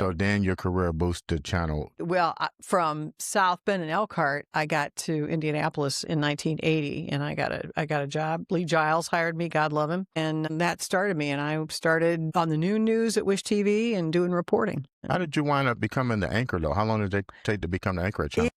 So then your career boosted channel. Well, from South Bend and Elkhart, I got to Indianapolis in 1980, and I got a job. Lee Giles hired me, God love him, and that started me. And I started on the noon news at Wish TV and doing reporting. How did you wind up becoming the anchor, though? How long did it take to become the anchor at channel?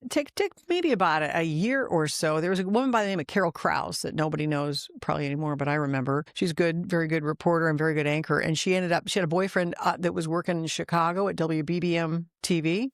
Take maybe about a year or so. There was a woman by the name of Carol Krause that nobody knows probably anymore, but I remember. She's good, very good reporter and very good anchor. And she had a boyfriend that was working in Chicago at WBBM TV.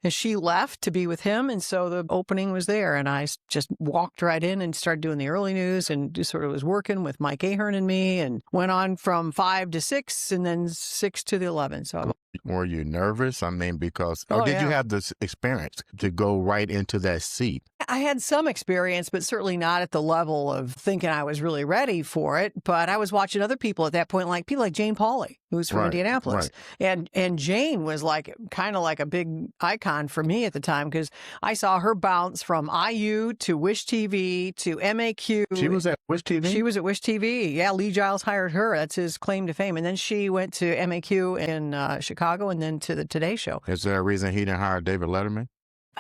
And she left to be with him, and so the opening was there. And I just walked right in and started doing the early news and just sort of was working with Mike Ahern and me, and went on from 5 to 6 and then 6 to the 11. So were you nervous? I mean, because or did you have this experience to go right into that seat? I had some experience, but certainly not at the level of thinking I was really ready for it. But I was watching other people at that point, like people like Jane Pauley, who was from Indianapolis. Right. And Jane was kind of like a big icon for me at the time, because I saw her bounce from IU to Wish TV to MAQ. She was at Wish TV? She was at Wish TV. Yeah, Lee Giles hired her. That's his claim to fame. And then she went to MAQ in Chicago and then to the Today Show. Is there a reason he didn't hire David Letterman?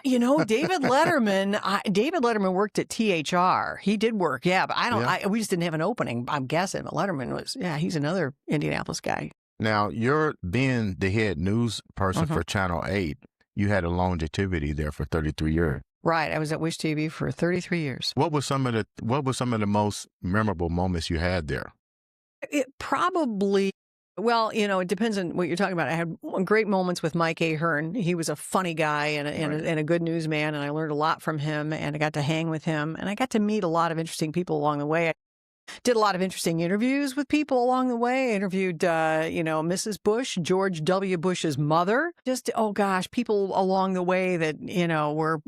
You know, David Letterman worked at THR. He did work, yeah, but we just didn't have an opening, I'm guessing. But Letterman was, he's another Indianapolis guy. Now, you're being the head news person for Channel 8. You had a longevity there for 33 years. Right. I was at Wish TV for 33 years. What were some of the most memorable moments you had there? It probably... Well, you know, it depends on what you're talking about. I had great moments with Mike Ahern. He was a funny guy and a good newsman, and I learned a lot from him, and I got to hang with him, and I got to meet a lot of interesting people along the way. I did a lot of interesting interviews with people along the way. I interviewed, Mrs. Bush, George W. Bush's mother. Just, people along the way that,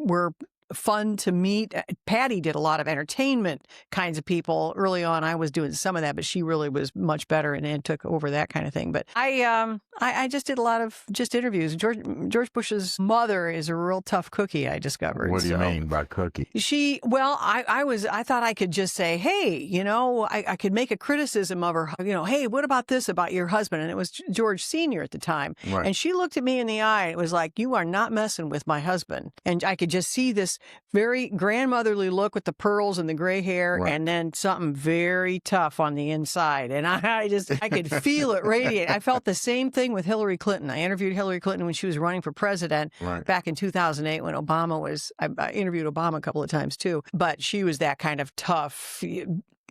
were fun to meet. Patty did a lot of entertainment kinds of people early on. I was doing some of that, but she really was much better and took over that kind of thing. But I just did a lot of just interviews. George Bush's mother is a real tough cookie, I discovered. What do you mean by cookie? I thought I could just say, hey, I could make a criticism of her, hey, what about this about your husband? And it was George Sr. at the time. Right. And she looked at me in the eye and it was like, you are not messing with my husband. And I could just see this very grandmotherly look with the pearls and the gray hair, and then something very tough on the inside. And I could feel it radiate. I felt the same thing with Hillary Clinton. I interviewed Hillary Clinton when she was running for president back in 2008 when Obama was, I interviewed Obama a couple of times too, but she was that kind of tough,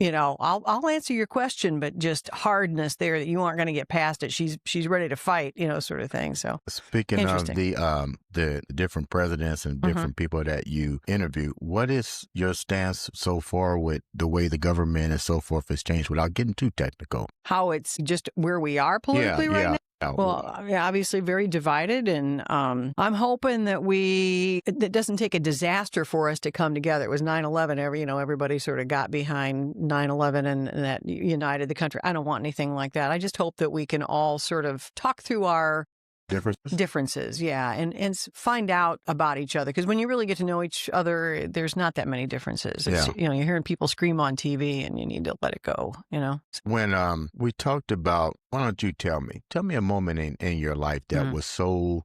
I'll answer your question, but just hardness there that you aren't going to get past it. She's ready to fight, sort of thing. So speaking of the different presidents and different people that you interview, what is your stance so far with the way the government and so forth has changed without getting too technical? How it's just where we are politically right now? Well, obviously very divided, and I'm hoping that it doesn't take a disaster for us to come together. It was 9/11. Everybody sort of got behind 9/11 and that united the country. I don't want anything like that. I just hope that we can all sort of talk through our differences, and find out about each other. Because when you really get to know each other, there's not that many differences. You're hearing people scream on TV, and you need to let it go. When we talked about, why don't you tell me a moment in your life that was so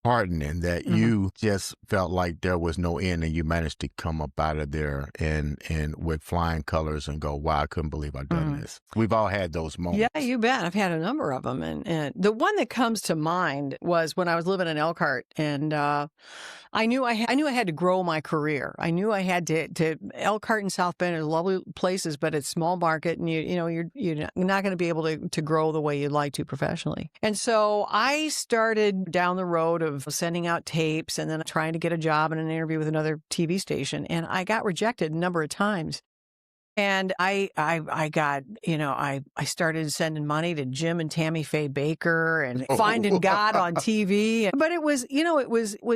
heartening that you just felt like there was no end, and you managed to come up out of there and with flying colors and go, wow, I couldn't believe I'd done this. We've all had those moments. Yeah, you bet. I've had a number of them. And the one that comes to mind was when I was living in Elkhart, and I knew I had to grow my career. I knew I had to Elkhart and South Bend are lovely places, but it's small market, and you're not going to be able to grow the way you'd like to professionally. And so I started down the road of sending out tapes and then trying to get a job and an interview with another TV station. And I got rejected a number of times. And I started sending money to Jim and Tammy Faye Baker and finding God on TV. But it was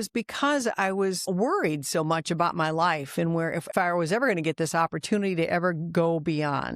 because I was worried so much about my life and where if I was ever going to get this opportunity to ever go beyond.